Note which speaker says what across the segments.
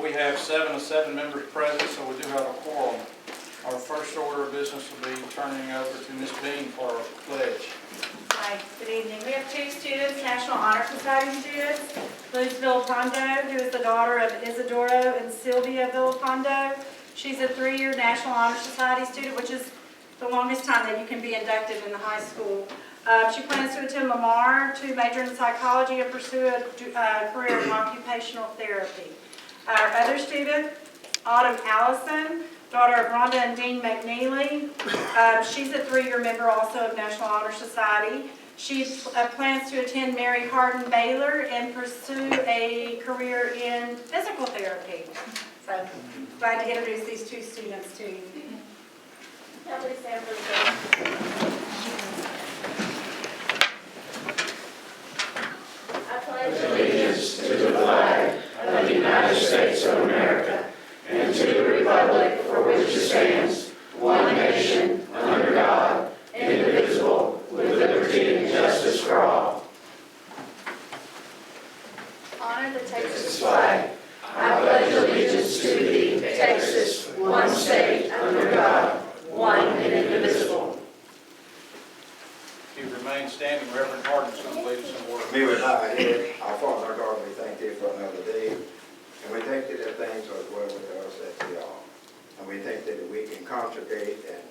Speaker 1: We have 7 members present, so we do have a quorum. Our first order of business will be turning over to Ms. Bean for our pledge.
Speaker 2: Hi, good evening. We have 2 students, National Honor Society students. Luz Villapando, who is the daughter of Isidoro and Sylvia Villapando. She's a 3-year National Honor Society student, which is the longest time that you can be inducted in the high school. She plans to attend Lamar to major in psychology and pursue a career in occupational therapy. Our other student, Autumn Allison, daughter of Rhonda and Dean McNeely. She's a 3-year member also of National Honor Society. She plans to attend Mary Hardin Baylor and pursue a career in physical therapy. So glad to introduce these 2 students to you. Now please stand for the pledge. I pledge
Speaker 3: allegiance to the flag of the United States of America and to the republic for which it stands, one nation, under God, indivisible, with liberty and justice for all.
Speaker 2: honor the Texas
Speaker 3: Flag. I pledge allegiance to thee, Texas, one state, under God, one and indivisible.
Speaker 1: If you remain standing, Reverend Hardin is going to lead us in word.
Speaker 4: Me with our head, our Father, our God, we thank thee for another day. And we thank thee that things are well with us as they are. And we think that we can congregate and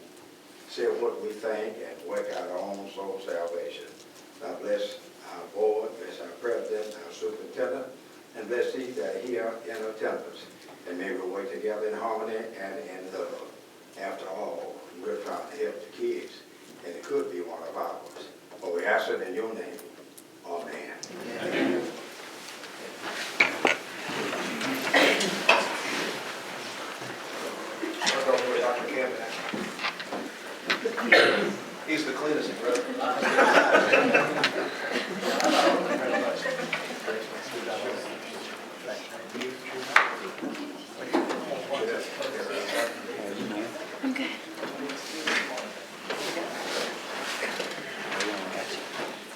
Speaker 4: say what we think and work out our own soul salvation. God bless our board, bless our president, our superintendent, and bless these that are here in attendance. And may we work together in harmony and in love. After all, we're trying to help the kids, and it could be one of ours. But we ask it in your name. Amen.
Speaker 1: Amen.
Speaker 5: Dr. Campbell. He's the cleanest in road.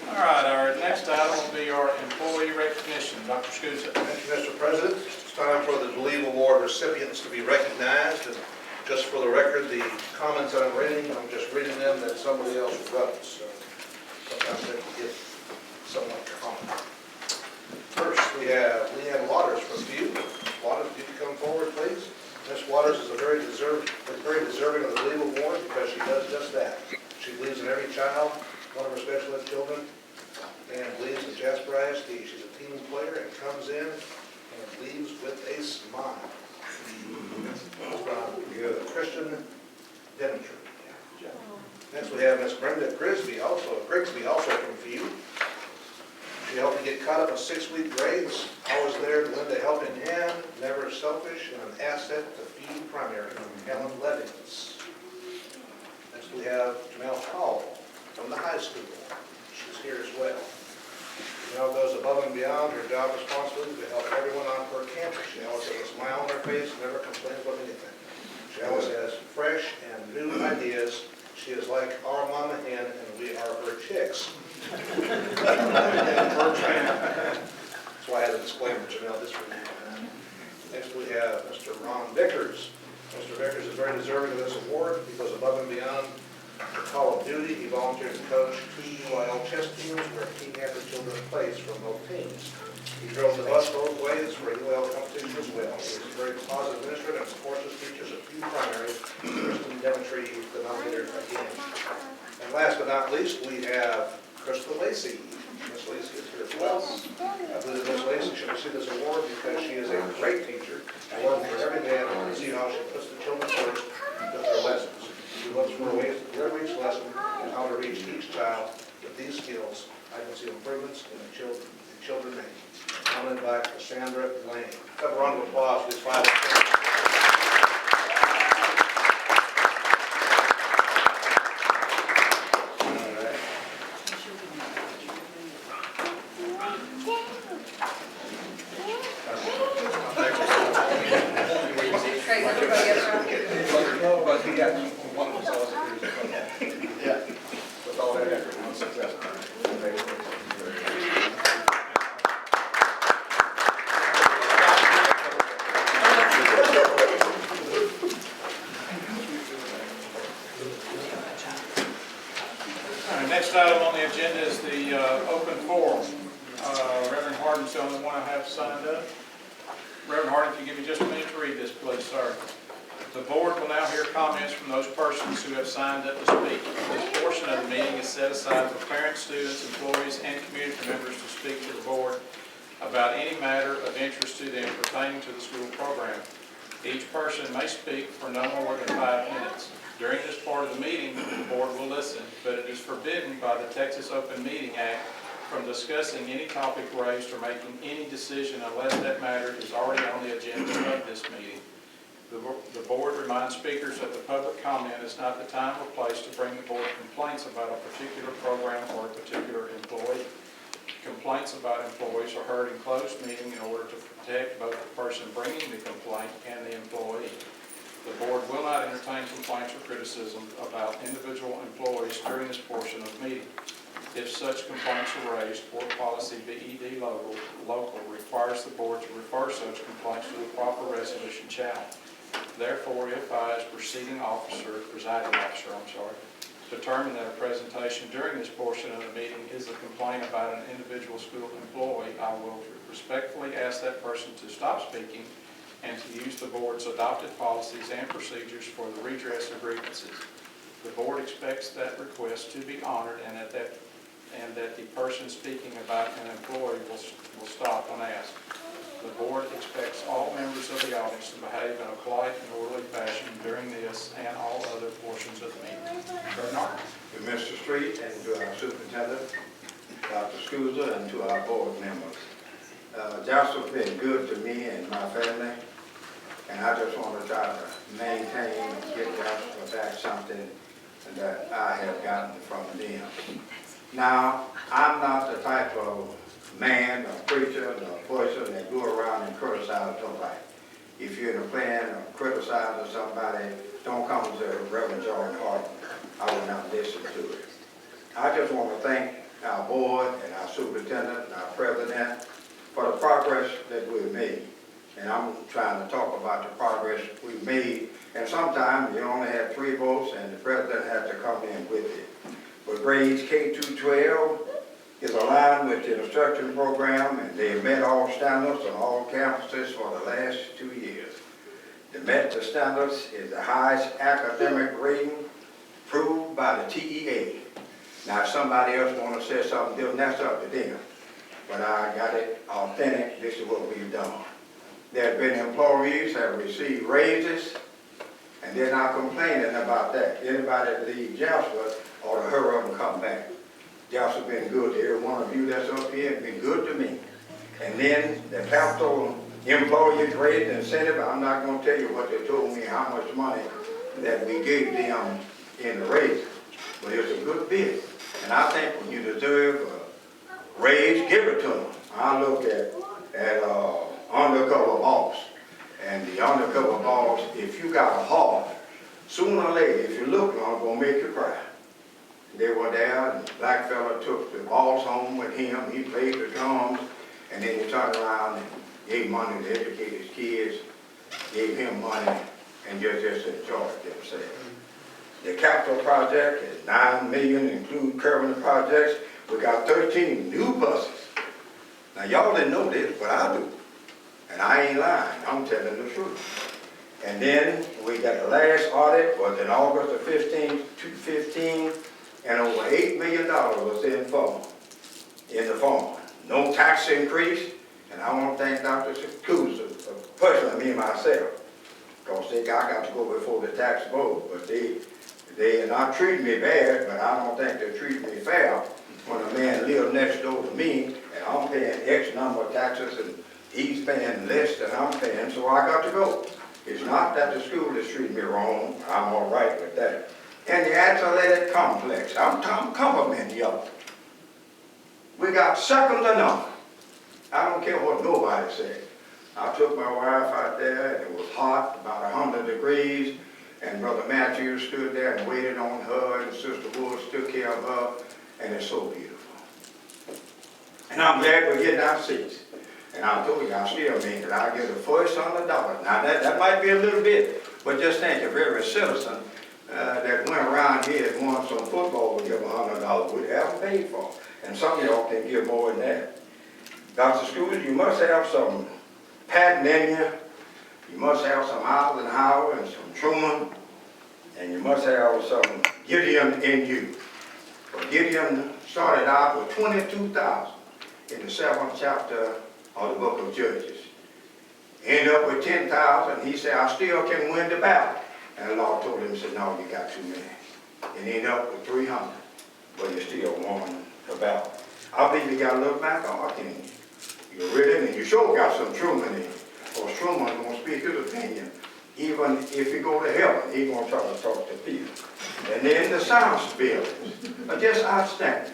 Speaker 1: All right, our next item will be our employee recognition. Dr. Scusa.
Speaker 5: Thank you, Mr. President. It's time for the Believe Award recipients to be recognized. And just for the record, the comments that I'm reading, I'm just reading them that somebody else wrote. So sometimes they can get somewhat common. First, we have Leanne Waters from View. Waters, if you could come forward, please. Ms. Waters is very deserving of the Believe Award because she does just that. She believes in every child, one of her special ed children, and believes in Jasper ISD. She's a team player and comes in and leaves with a smile. From Christian Devonshire. Next we have Miss Brenda Grigsby, also from View. She helped me get caught up in 6-week grades. Always there to lend a helping hand, never selfish, and an asset to View Primary from Helen Levings. Next we have Janelle Cowell from the high school. She's here as well. Janelle goes above and beyond her job responsibilities to help everyone on her campus. She always has a smile on her face, never complains about anything. She always has fresh and new ideas. She is like our mama hen, and we are her chicks. That's why I had a disclaimer, Janelle, this for you. Next we have Mr. Ron Vickers. Mr. Vickers is very deserving of this award because above and beyond the call of duty, he volunteered to coach 2 UIL chess teams where King Panther children plays from both teams. He drove the bus both ways for a UIL competition as well. He is a very positive administrator and supports his teachers at View Primary, Kristen Devonshire, the nominator again. And last but not least, we have Crystal Lacey. Miss Lacey is here as well. I believe that Miss Lacey should receive this award because she is a great teacher. I love her every day and I want to see how she puts the children first with their lessons. She looks for ways to deliver each lesson and how to reach each child with these skills. I can see improvements in the children make. I'm going to invite Cassandra Lane. Have a round of applause for these 5.
Speaker 1: Yes, sir. The board will now hear comments from those persons who have signed up to speak. This portion of the meeting is set aside for parents, students, employees, and community members to speak to the board about any matter of interest to them pertaining to the school program. Each person may speak for no more than 5 minutes. During this part of the meeting, the board will listen, but it is forbidden by the Texas Open Meeting Act from discussing any topic raised or making any decision unless that matter is already on the agenda of this meeting. The board reminds speakers that the public comment is not the time or place to bring the board complaints about a particular program or a particular employee. Complaints about employees are heard in closed meeting in order to protect both the person bringing the complaint and the employee. The board will not entertain complaints or criticism about individual employees during this portion of the meeting. If such complaints are raised, Board Policy BED local requires the board to refer such complaints to the proper resolution channel. Therefore, if I, as presiding officer, determine that a presentation during this portion of the meeting is a complaint about an individual school employee, I will respectfully ask that person to stop speaking and to use the board's adopted policies and procedures for the redress of grievances. The board expects that request to be honored and that the person speaking about an employee will stop when asked. The board expects all members of the audience to behave in a polite and orderly fashion during this and all other portions of the meeting. Bernard?
Speaker 4: To Mr. Street and to our superintendent, Dr. Scusa, and to our board members. Jasper's been good to me and my family, and I just want to try to maintain and give Jasper back something that I have gotten from them. Now, I'm not the type of man, or preacher, or person that go around and criticize nobody. If you're in a plan of criticizing somebody, don't come to Reverend Jordan Harden. I will not listen to it. I just want to thank our board and our superintendent and our president for the progress that we've made. And I'm trying to talk about the progress we've made. And sometimes you only have 3 votes and the president has to come in with it. But grades K through 12 is aligned with the instruction program, and they met all standards on all campuses for the last 2 years. They met the standards is the highest academic rating approved by the TEA. Now, if somebody else wants to say something different, that's up to them. But I got it authentic. This is what we've done. There have been employees that have received raises, and they're not complaining about that. Anybody that leaves Jasper ought to hurry up and come back. Jasper's been good to every one of you that's up here. It's been good to me. And then the capital employees raised incentive. I'm not going to tell you what they told me, how much money that we gave them in the raise. But it's a good bid. And I think when you deserve a raise, give it to them. I look at undercover boss. And the undercover boss, if you got a heart, sooner or later, if you look on, it's going to make you cry. They were there, and the black fella took the boss home with him. He played the drums, and then he turned around and gave money to educate his kids, gave him money, and just enjoyed themselves. The capital project is $9 million, include current projects. We got 13 new buses. Now, y'all didn't know this, but I do. And I ain't lying. I'm telling the truth. And then we got the last audit was in August of 2015, and over $8 million was in the form. No tax increase, and I want to thank Dr. Scusa, personally, me and myself, because I got to go before the tax board, but they are not treating me bad, but I don't think they're treating me fair when a man lives next door to me, and I'm paying X number of taxes, and he's paying less than I'm paying, so I got to go. It's not that the school is treating me wrong. I'm all right with that. And the athletic complex, I'm complimenting y'all. We got second to none. I don't care what nobody said. I took my wife out there, and it was hot, about 100 degrees, and Brother Matthews stood there and waited on her, and Sister Woods took care of her, and it's so beautiful. And I'm glad we're getting our seats. And I told you, I still mean that I give the first $100. Now, that might be a little bit, but just think if every citizen that went around here and won some football would give $100, we'd have them paid for. And some of y'all can give more than that. Dr. Scusa, you must have some patent in you. You must have some Eisenhower and some Truman, and you must have some Gideon in you. But Gideon started out with 22,000 in the 7th chapter of the book of Judges. Ended up with 10,000. He said, I still can win the battle. And the Lord told him, he said, no, you got too many. And ended up with 300, but you still won the battle. I believe you got a little back arc in you. You really, and you sure got some Truman in you. Or Truman going to speak his opinion. Even if he go to heaven, he going to try to talk to people. And then the science buildings are just outstanding.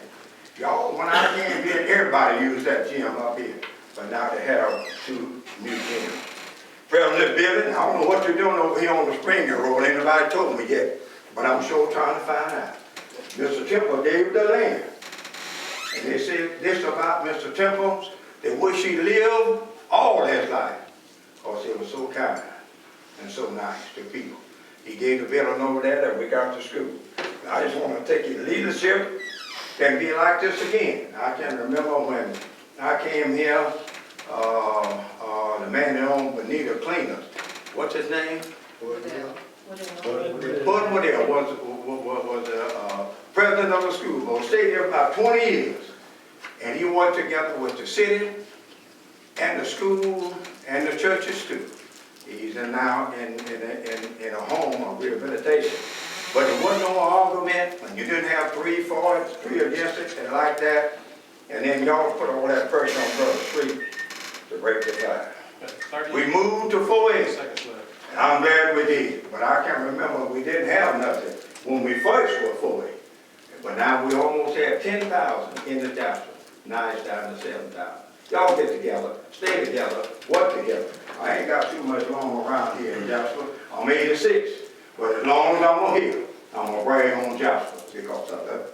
Speaker 4: Y'all, when I came here, everybody used that gym up here. But now they have 2 new gyms. President building, I don't know what you're doing over here on the Springer Road. Ain't nobody told me yet. But I'm sure trying to find out. Mr. Temple gave the land. And they said this about Mr. Temple, they wish he lived all his life. Because he was so kind and so nice to people. He gave the building over there that we got to school. I just want to take your leadership and be like this again. I can remember when I came here, the man that owned Bonita Cleaners, what's his name? Bud Waddell was the president of the school board. Stayed there about 20 years. And he worked together with the city and the school and the churches too. He's now in a home of rehabilitation. But there wasn't no argument, and you didn't have 3 for it, 3 against it, and like that. And then y'all put all that pressure on Brother Street to break the tie. We moved to 4A. And I'm glad we did. But I can remember we didn't have nothing when we first were 4A. But now we almost have 10,000 in the Jasper. Now it's down to 7,000. Y'all get together, stay together, work together. I ain't got too much long around here in Jasper. I'm 86. But as long as I'm here, I'm going to brag on Jasper because of that.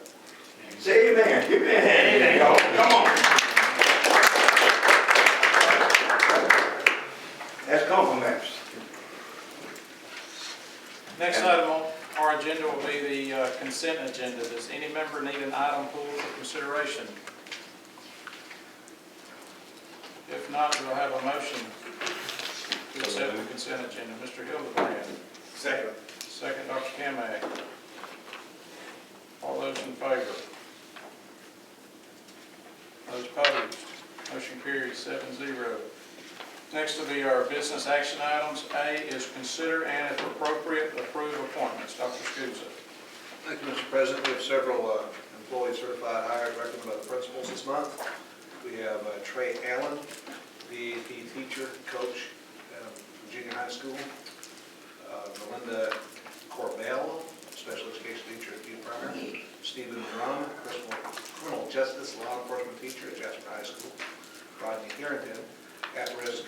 Speaker 4: Say amen. Give me a hand, y'all. Come on. That's compliments.
Speaker 1: Next item on our agenda will be the consent agenda. Does any member need an item pulled for consideration? If not, we'll have a motion to accept the consent agenda. Mr. Hildebrand.
Speaker 5: Second.
Speaker 1: Second, Dr. Kamak. All those in favor? Those opposed? Motion carries 7-0. Next will be our business action items. A is consider and, if appropriate, approve appointments. Dr. Scusa.
Speaker 5: Thank you, Mr. President. We have several employee certified hires recommended by the principals this month. We have Trey Allen, DAP teacher, coach at junior high school. Melinda Corbell, special education teacher at Peter Primary. Stephen Drum, criminal justice law enforcement teacher at Jasper High School. Rodney Harrington, at-risk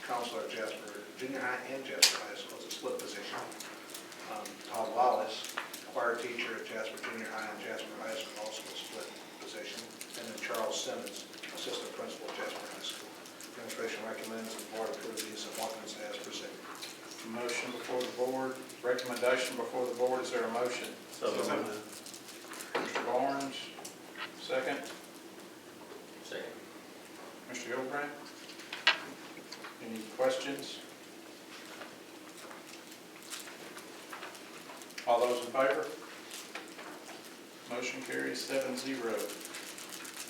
Speaker 5: counselor at Jasper Junior High and Jasper High School. It's a split position. Todd Wallace, choir teacher at Jasper Junior High and Jasper High School, also a split position. And then Charles Simmons, assistant principal at Jasper High School. Administration recommends the board approve these appointments as presented.
Speaker 1: Motion before the board, recommendation before the board. Is there a motion?
Speaker 3: So moved.
Speaker 1: Mr. Barnes, second.
Speaker 3: Second.
Speaker 1: Mr. Hildebrand. Any questions? All those in favor? Motion carries 7-0.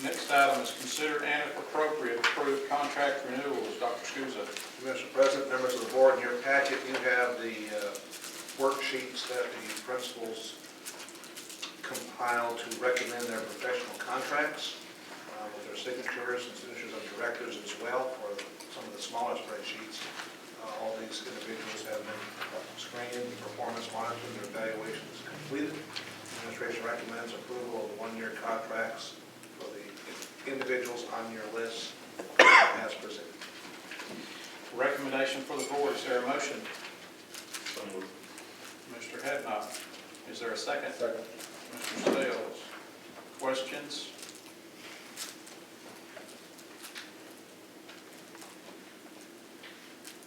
Speaker 1: Next item is consider and, if appropriate, approve contract renewals. Dr. Scusa.
Speaker 5: Mr. President, members of the board, in your packet you have the worksheets that the principals compile to recommend their professional contracts with their signatures and signatures of directors as well for some of the smaller spreadsheets. All these individuals have been screened, performance monitored, their evaluations completed. Administration recommends approval of 1-year contracts for the individuals on your list as presented.
Speaker 1: Recommendation for the board. Is there a motion?
Speaker 3: So moved.
Speaker 1: Mr. Hadnot. Is there a second?
Speaker 3: Second.
Speaker 1: Mr. Sales. Questions?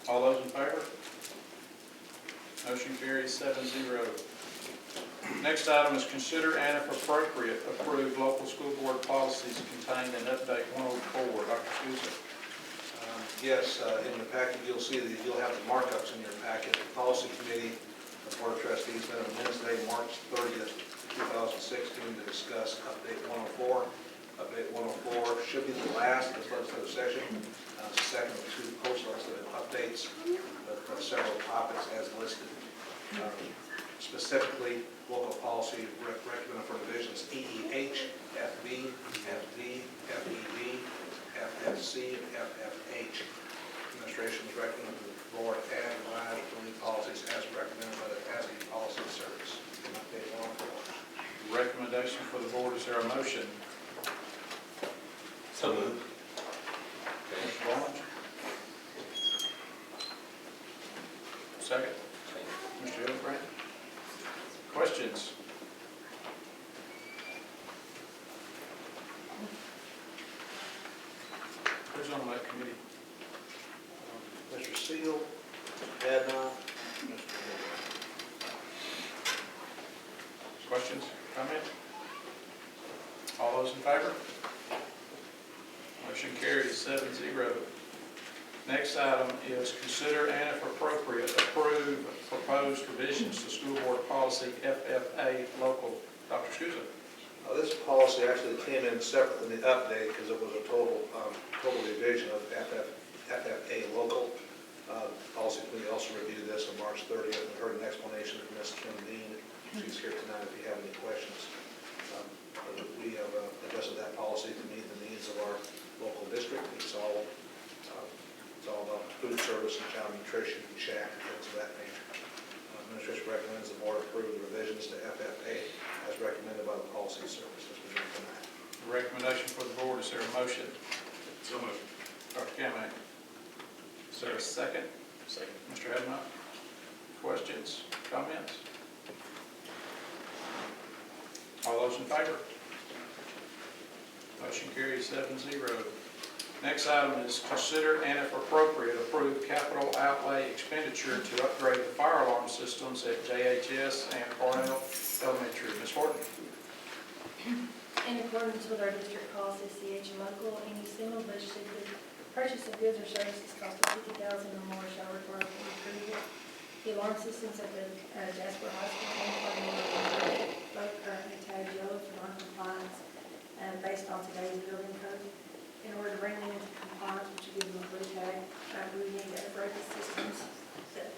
Speaker 1: All those in favor? Motion carries 7-0. Next item is consider and, if appropriate, approve local school board policies contained in update 104. Dr. Scusa.
Speaker 5: Yes, in your packet, you'll see that you'll have the markups in your packet. The Policy Committee, the Board of Trustees met on Wednesday, March 30th, 2016 to discuss Update 104. Update 104 should be the last of this legislative session. It's the second of two post-legislative updates of several topics as listed. Specifically, local policy recommended for divisions EEH, FB, FD, FED, FFC, and FFH. Administration is recommending the board add and revise the lead policies as recommended by the ASD Policy Service. Update 104.
Speaker 1: Recommendation for the board, is there a motion?
Speaker 3: So moved.
Speaker 1: Mr. Barnes? Second? Mr. Hildebrand? Questions? Who's on that committee?
Speaker 5: Mr. Seal, Mr. Hadnot,
Speaker 1: Questions, comments? All those in favor? Motion carries 7-0. Next item is consider and if appropriate, approve proposed revisions to School Board Policy FFA Local. Dr. Scusa.
Speaker 5: This policy actually came in separate than the update because it was a total revision of FFA local. Policy Committee also reviewed this on March 30th and heard an explanation from Ms. Kim Dean. She's here tonight if you have any questions. We have adjusted that policy to meet the needs of our local district. It's all about food service and child nutrition and shack and things of that nature. Administration recommends the board approve the revisions to FFA as recommended by the Policy Service as we do tonight.
Speaker 1: Recommendation for the board, is there a motion? So moved. Dr. Kamick. Is there a second? Second. Mr. Hadnot. Questions, comments? All those in favor? Motion carries 7-0. Next item is consider and if appropriate, approve capital outlay expenditure to upgrade the fire alarm systems at JHS and Cornell Elementary. Ms. Horton.
Speaker 6: In accordance with our district policy, CH and local, any single budgeted purchase of goods or services costing $50,000 or more shall require full approval. The alarm systems at the Jasper High School and Cornell Elementary both currently tagged yellow for non-compliance based on today's building code. In order to bring them into compliance, which will give them a blue tag, we need to upgrade the systems. The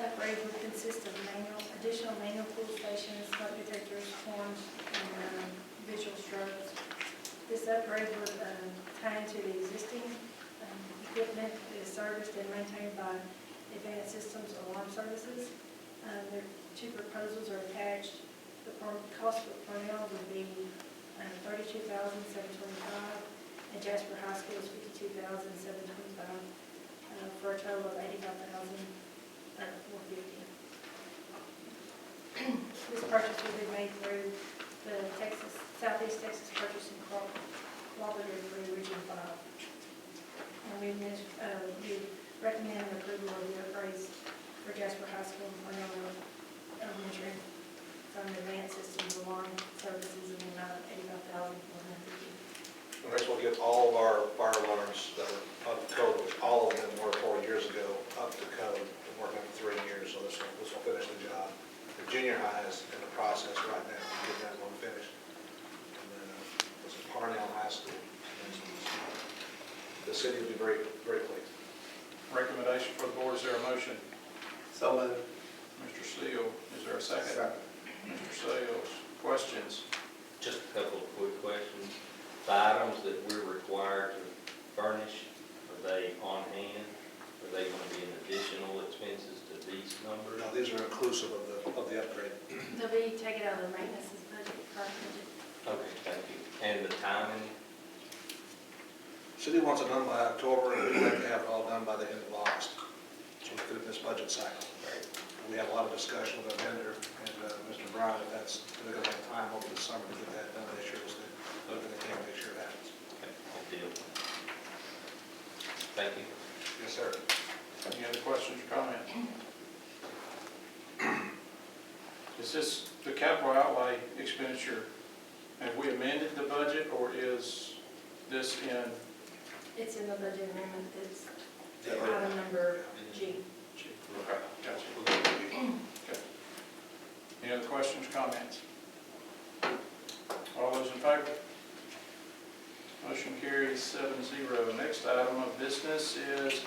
Speaker 6: upgrade would consist of additional manual pull stations, smoke detectors, horns, and visual strobes. This upgrade would tie into the existing equipment that is serviced and maintained by Advanced Systems Alarm Services. Their two proposals are attached. The cost for Cornell would be $32,725, and Jasper High School is $52,725, for a total of $85,450. This purchase will be made through the Southeast Texas Purchasing Cooperative through Region 5. And we recommend approval of the upgrades for Jasper High School and Cornell Elementary from Advanced Systems Alarm Services in the amount of $85,450.
Speaker 5: Next, we'll get all of our fire alarms that are up to code, which all of them were 4 years ago, up to code. We're working for 3 years, so this will finish the job. The junior high is in the process right now, getting that one finished. And then this is Parnell High School. The city will be very, very pleased.
Speaker 1: Recommendation for the board, is there a motion?
Speaker 3: So moved.
Speaker 1: Mr. Seal, is there a second? Mr. Sales, questions?
Speaker 7: Just a couple of quick questions. The items that we're required to furnish, are they on hand? Are they going to be an additional expenses to these numbers?
Speaker 5: Now, these are inclusive of the upgrade.
Speaker 6: They'll be taken out of the maintenance budget, current budget.
Speaker 7: Okay, thank you. And the timing?
Speaker 5: City wants it done by October, and we'd like to have it all done by the end of August, so we fit this budget cycle. We have a lot of discussion with our vendor and Mr. Brown, if that's, they're going to have time over the summer to get that done, they sure as they can make sure it happens.
Speaker 7: Okay, good deal. Thank you.
Speaker 5: Yes, sir.
Speaker 1: Any other questions or comments? Is this the capital outlay expenditure? Have we amended the budget, or is this in?
Speaker 6: It's in the budget amendment. It's Item number G.
Speaker 1: Okay, gotcha. Okay. Any other questions, comments? All those in favor? Motion carries 7-0. Next item of business is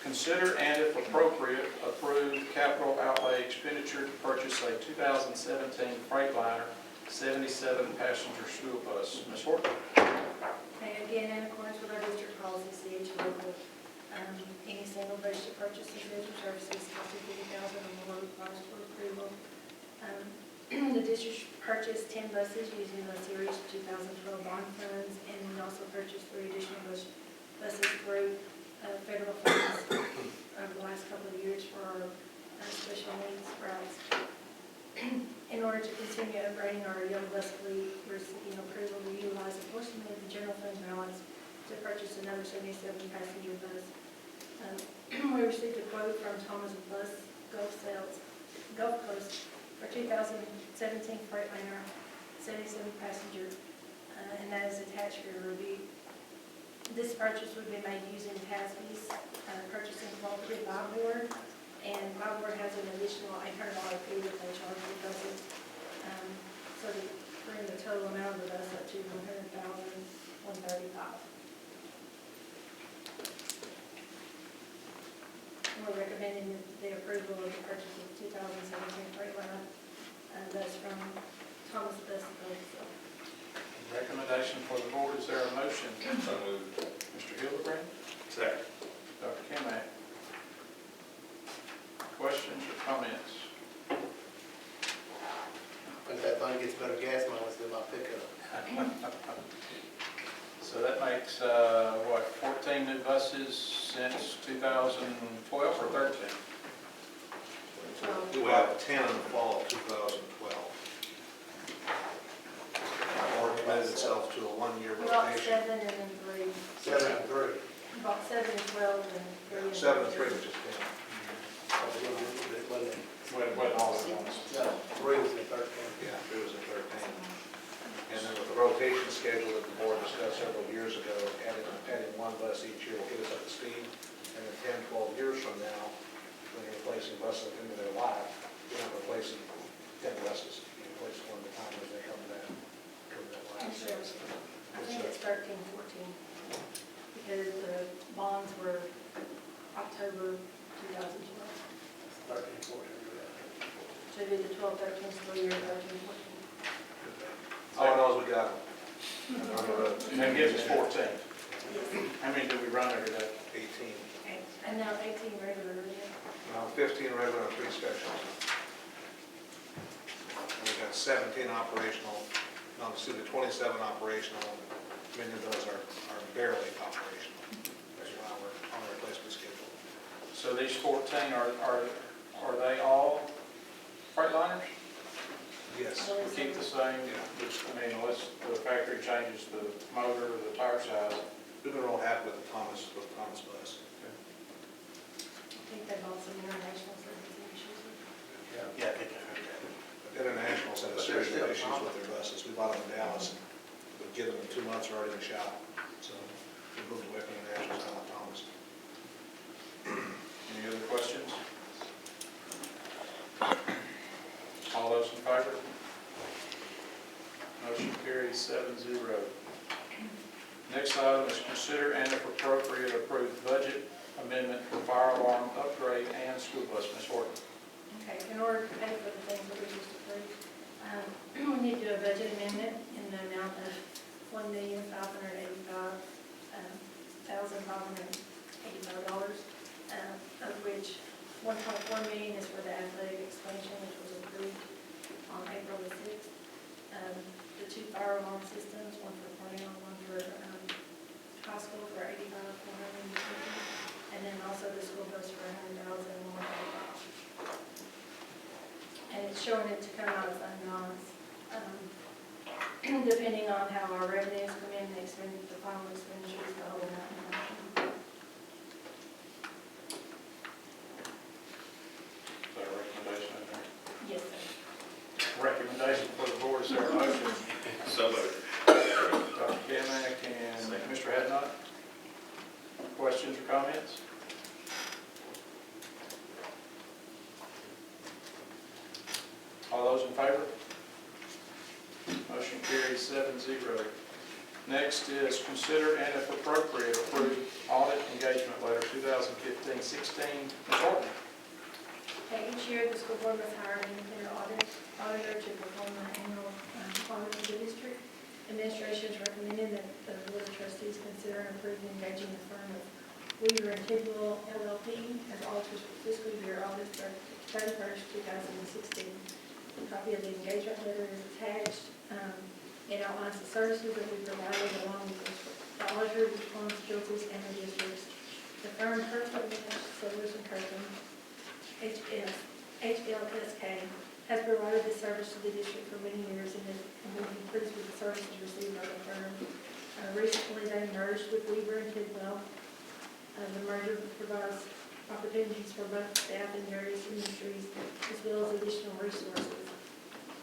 Speaker 1: consider and if appropriate, approve capital outlay expenditure to purchase a 2017 Freightliner 77-passenger school bus. Ms. Horton?
Speaker 6: Okay, again, in accordance with our district policy, CH local, any single budget purchase of goods or services costing $50,000 or more requires for approval. The district purchased 10 buses using the series 2012 bond funds, and we also purchased 3 additional buses through federal funds over the last couple of years for our special needs routes. In order to continue upgrading our young bus fleet, we're seeking approval to utilize a portion of the general fund balance to purchase another 77-passenger bus. We received a quote from Thomas Bus Gulf Coast for 2017 Freightliner 77-passenger, and that is attached for your review. This purchase would be made using TASB's purchasing cooperative buy board, and buy board has an additional $800 fee that they charge for buses, so to bring the total amount of the bus up to $100,135. We're recommending the approval of the purchase of 2017 Freightliner bus from Thomas Bus Gulf.
Speaker 1: Recommendation for the board, is there a motion?
Speaker 7: So moved.
Speaker 1: Mr. Hildebrand?
Speaker 5: Second.
Speaker 1: Dr. Kemack? Questions or comments?
Speaker 8: I think that thing gets better gas mileage than my pickup.
Speaker 1: So that makes, 14 new buses since 2012 or 13?
Speaker 5: We have 10 in the fall of 2012. Or committed itself to a one-year
Speaker 6: We bought
Speaker 5: rotation.
Speaker 6: 7 and then 3.
Speaker 8: 7 and 3.
Speaker 6: We bought 7 and 12 and 3.
Speaker 5: 7 and 3 was just 10.
Speaker 1: What all at once?
Speaker 8: No, 3 was in 13.
Speaker 5: Yeah, 3 was in 13. And then with the rotation schedule that the board discussed several years ago, adding 1 bus each year will get us up to speed. And then 10, 12 years from now, when you're replacing buses at the end of their life, you're not replacing 10 buses. You replace one at a time as they come to that
Speaker 6: I'm
Speaker 5: life.
Speaker 6: sure. I think it's 13, 14, because the bonds were October 2012.
Speaker 8: 13, 14.
Speaker 6: So it'd be the 12, 13 school year, 13, 14.
Speaker 5: All I know is we got them. On the road.
Speaker 1: That gives us 14.
Speaker 6: Yes.
Speaker 1: How many do we run every day?
Speaker 5: 18.
Speaker 6: Okay. And now 18 regular, yeah.
Speaker 5: 15 regular and 3 specials. And we've got 17 operational, no, excuse me, 27 operational. Many of those are barely operational. That's why we're on the replacement schedule.
Speaker 1: So these 14, are they all Freightliners?
Speaker 5: Yes.
Speaker 1: We keep the same, unless the factory changes the motor or the tire size.
Speaker 5: We've been real happy with the Thomas bus.
Speaker 6: I think they bought some international service issues.
Speaker 8: Yeah, I think I heard that.
Speaker 5: Internationals had a
Speaker 8: But
Speaker 5: series
Speaker 8: they're
Speaker 5: of
Speaker 8: still
Speaker 5: issues with their buses. We bought them in Dallas, but get them in 2 months already in the shop. So we moved away from internationals down to Thomas.
Speaker 1: Any other questions? All those in favor? Motion carries 7-0. Next item is consider and if appropriate approve budget amendment for fire alarm upgrade and school bus. Ms. Horton.
Speaker 6: Okay, in order to pay for the things that we just approved, we need to do a budget amendment in the amount of $1,585,585, of which $1.4 million is for the athletic expansion, which was approved on April the 6th. The 2 fire alarm systems, one for Cornell, one for high school for $85,450, and then also the school bus for $100,135. And it's showing it to come out of fund balance. Depending on how our revenues come in, the final expenditure is the whole amount.
Speaker 1: Is there a recommendation in there?
Speaker 6: Yes, sir.
Speaker 1: Recommendation for the board, is there a motion?
Speaker 7: So moved.
Speaker 1: Dr. Kemack and Mr. Hadnot. Questions or comments? 7-0. Next is consider and if appropriate, approve audit engagement letter 2015-16. Ms. Horton.
Speaker 6: Each year, the school board must hire an independent auditor to perform the annual audit of the district. Administration is recommending that the board of trustees consider and approve engaging the firm of Weaver and Tidwell LLP as auditors for fiscal year August 31st, 2016. A copy of the engagement letter is attached. It outlines the services that we provided along with the auditor's responsibilities and the district's. The firm first attached Sellers and Kirkham, HLSK, has provided this service to the district for many years and we've been pleased with the services received by the firm. Recently, they merged with Weaver and Tidwell. The merger provides opportunities for both staff in various industries as well as additional resources.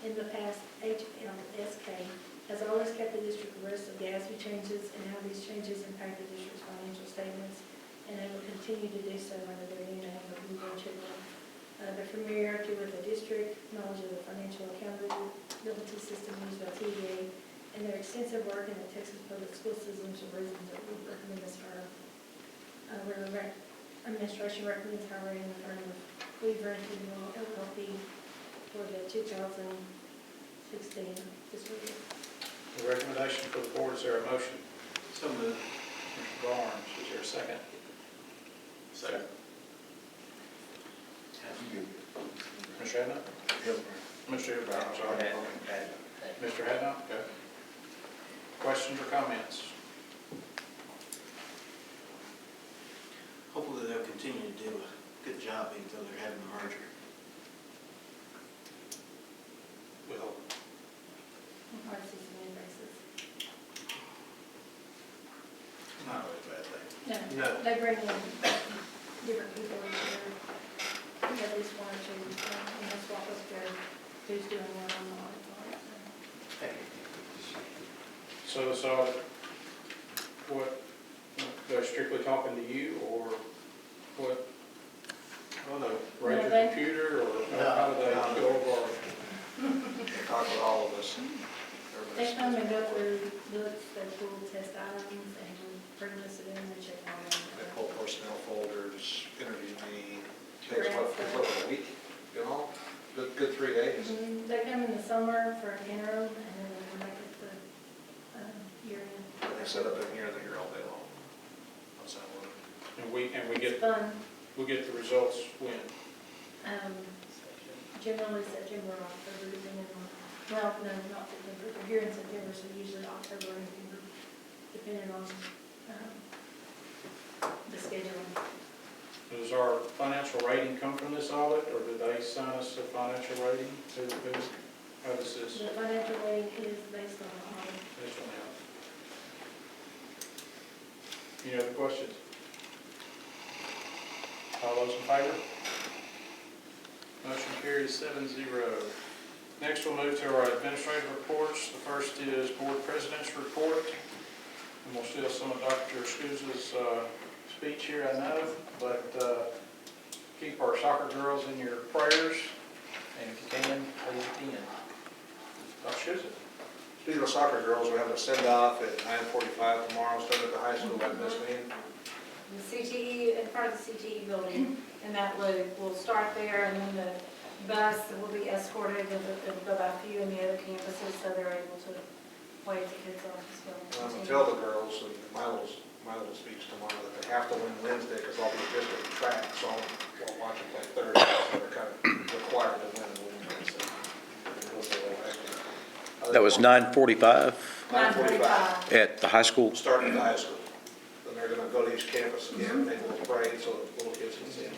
Speaker 6: In the past, HLSK has always kept the district abreast of GASB changes and how these changes impact the district's financial statements, and they will continue to do so under their new name of Weaver and Tidwell. Their familiarity with the district, knowledge of the financial accountability system used by TVA, and their extensive work in the Texas public school systems are reasons that we recommend this firm. Administration recommends hiring the firm of Weaver and Tidwell LLP for the 2016 fiscal year.
Speaker 1: The recommendation for the board, is there a motion? So moved. Mr. Barnes, is there a second? Second. Mr. Hadnot? Mr. Hillbrow, I'm sorry. Mr. Hadnot? Okay. Questions or comments?
Speaker 8: Hopefully they'll continue to do a good job even though they're having a merger.
Speaker 1: We hope.
Speaker 6: Hard to see some increases.
Speaker 5: Not really a bad thing.
Speaker 8: No.
Speaker 6: They bring in different people each year. We have at least one or two, and that's what was good. Who's doing what on the audit part.
Speaker 1: So this audit, what, they're strictly talking to you, or what? I don't know, raise your
Speaker 6: they-
Speaker 1: computer, or how do they go over?
Speaker 5: They talk with all of us.
Speaker 6: They come and go through books, they pull test items, and bring us in and check on
Speaker 5: They
Speaker 6: them.
Speaker 5: pull personnel folders, interview me, takes what, a week, you know? Good 3 days.
Speaker 6: They come in the summer for an interim, and then they come back at the year end.
Speaker 5: They set up in here, they're here all day long. How's that work?
Speaker 1: And we
Speaker 6: It's
Speaker 1: get,
Speaker 6: fun.
Speaker 1: we get the results when?
Speaker 6: Generally September or October, depending on, well, no, not September, we're here in September, so usually October or November, depending on the scheduling.
Speaker 1: Does our financial rating come from this audit, or do they assign us a financial rating? How does this?
Speaker 6: The financial rating is based on the audit.
Speaker 1: This one out. Any other questions? All those in favor? Motion carries 7-0. Next, we'll move to our administrative reports. The first is board president's report. And we'll steal some of Dr. Scusa's speech here, I know, but keep our soccer girls in your prayers, and if you can, please attend. Dr. Scusa.
Speaker 5: Speaking of soccer girls, we're having a send-off at 9:45 tomorrow, starting at the high school at this meeting.
Speaker 2: The CTE, in front of the CTE building, in that loop. We'll start there, and then the bus will be escorted, and it'll go by a few in the other campuses, so they're able to wave the kids off as well.
Speaker 5: I'm going to tell the girls, and my little speech tomorrow, that they have to win Wednesday, because I'll be just at the track, so I'll watch them play Thursday, so they're kind of required to win Wednesday.
Speaker 9: That was 9:45
Speaker 2: 9:45.
Speaker 9: at the high school.
Speaker 5: Starting at the high school. Then they're going to go to each campus again, make a little parade, so the little kids can see them.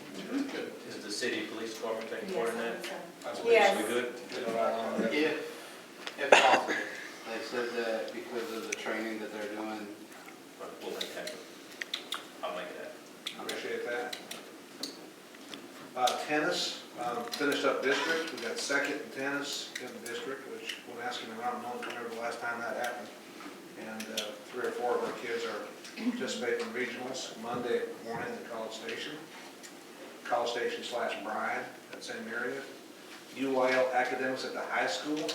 Speaker 7: Is the city police department taking part in that?
Speaker 2: Yes.
Speaker 7: We good?
Speaker 10: If possible. They said that because of the training that they're doing.
Speaker 7: We'll make that happen. I'll make it happen.
Speaker 5: Appreciate that. Tennis, finished up district. We got second in tennis in the district, which when asking around, no one can remember the last time that happened. And 3 or 4 of our kids are participating in regionals Monday morning at College Station / Bryan, that same area. UYL academics at the high school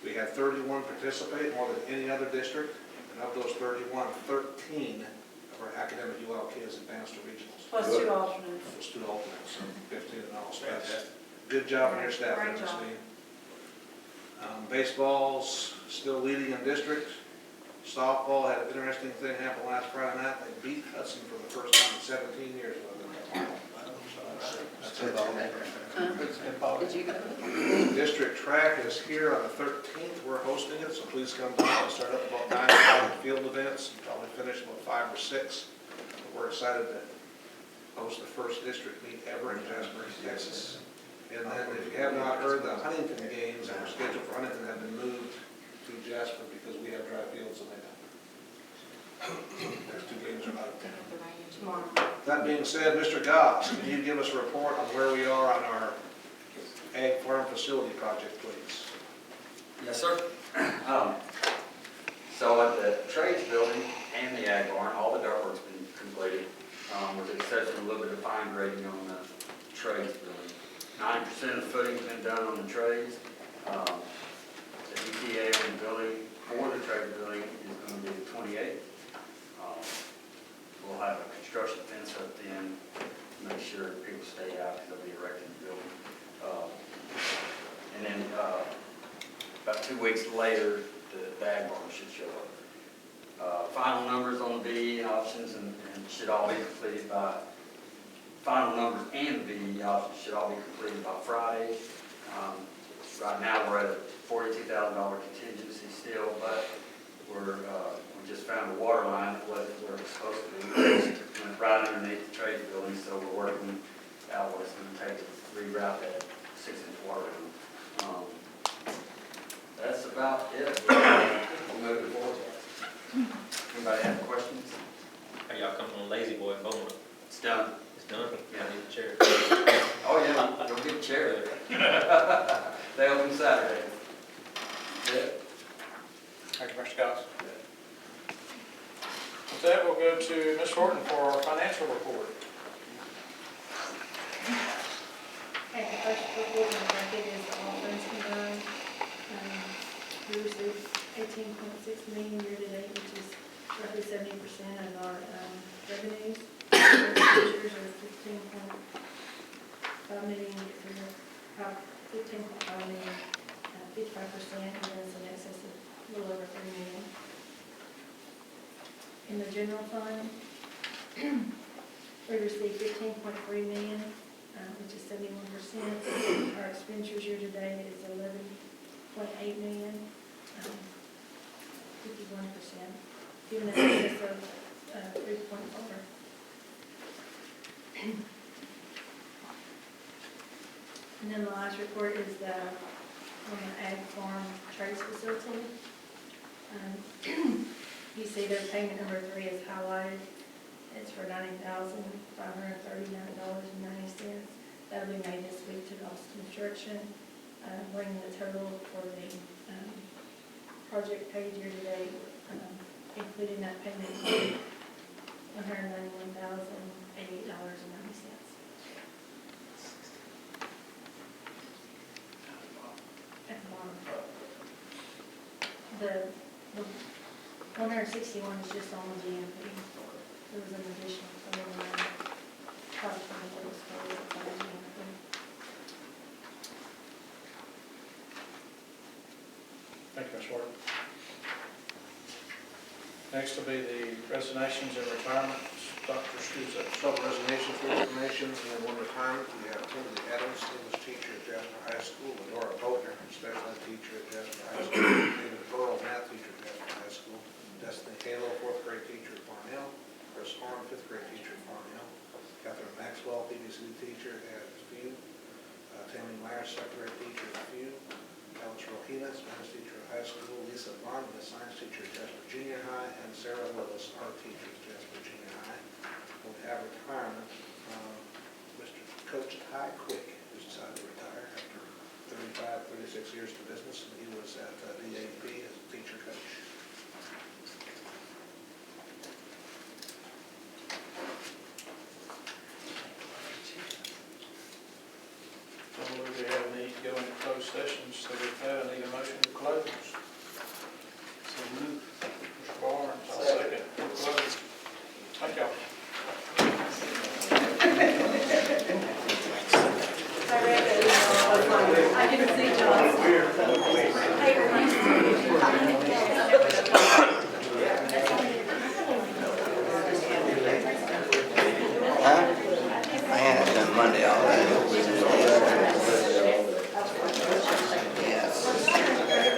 Speaker 5: We had 31 participate, more than any other district, and of those 31, 13 of our academic UL kids advanced to regionals.
Speaker 2: Plus 2 alternates.
Speaker 5: It was 2 alternates, so 15 in all, so that's good job on your staff,
Speaker 2: Great
Speaker 5: Ms.
Speaker 2: job.
Speaker 5: Dean. Baseball's still leading in district. Softball had an interesting thing happen last Friday night. They beat Hudson for the first time in 17 years. That's it all.
Speaker 3: Did you go?
Speaker 5: District track is here on the 13th. We're hosting it, so please come down. We'll start up about 9 o'clock with field events and probably finish about 5 or 6. We're excited to host the first district meet ever in Jasper, Texas. And then if you have not heard, the Huntington games that were scheduled for Huntington have been moved to Jasper because we have dry fields and they don't. There's 2 games are out.
Speaker 2: Tomorrow.
Speaker 5: That being said, Mr. Goss, can you give us a report on where we are on our ag farm facility project, please?
Speaker 11: Yes, sir. So at the trades building and the ag barn, all the dirt work's been completed, with the exception of a little bit of fine grading on the trades building. 90% of the footing's been done on the trades. The ETA on the building for the trade building is going to be the 28th. We'll have a construction fence up then, make sure people stay out because they'll be erecting the building. And then about 2 weeks later, the ag barn should show up. Final numbers on the BE options and should all be completed by, final numbers and the BE options should all be completed by Friday. Right now, we're at a $42,000 contingency still, but we just found a water line that wasn't where it was supposed to be. It went right underneath the trade building, so we're working out what it's going to take to reroute that 6-inch water line. That's about it. We're moving forward. Anybody have questions?
Speaker 7: How y'all come on Lazy Boy phone?
Speaker 11: It's done.
Speaker 7: It's done?
Speaker 11: Yeah.
Speaker 7: I need a chair.
Speaker 11: Oh, yeah, you'll get a chair there. They open Saturday. Yeah.
Speaker 1: Thank you, Mr. Goss. With that, we'll go to Ms. Horton for our financial report.
Speaker 6: Okay, the first report in the packet is the offerings combined. We received 18.6 million year-to-date, which is roughly 70% of our revenues. Expenditures are 15.5 million, 15.5 million, 55%, and then it's in excess of a little over 3 million. In the general fund, we received 15.3 million, which is 71%. Our expenditures year-to-date is 11.8 million, 51%, giving us an excess of 3.4. And then the last report is the on the ag farm trades facility. You see their payment number 3 is highlighted. It's for $90,539.90. That'll be made this week to Doss Construction, bringing the total for the project paid year to date, including that payment, $191,088.90. At the bottom. The 161 is just on the GMP. There was an additional cost for the GMP.
Speaker 1: Thank you, Ms. Horton. Next will be the resignations and retirements. Dr. Scusa.
Speaker 5: Some resignations for information and one retirement. We have Timothy Adams, English teacher at Jasper High School, Lenora Bodner, special ed teacher at Jasper High School, David Burrow, math teacher at Jasper High School, Destiny Halo, 4th grade teacher at Farnell, Chris Horn, 5th grade teacher at Farnell, Catherine Maxwell, PBC teacher at Few, Tammy Myers, 2nd grade teacher at Few, Alex Rohina, Spanish teacher at high school, Lisa Bond, the science teacher at Jasper Junior High, and Sarah Willis, art teacher at Jasper Junior High. We have retirement from Mr. Coach Ty Quick, who's decided to retire after 36 years in business, and he was at DAP as a teacher coach.
Speaker 1: So we have a need to go into closed sessions, so we've had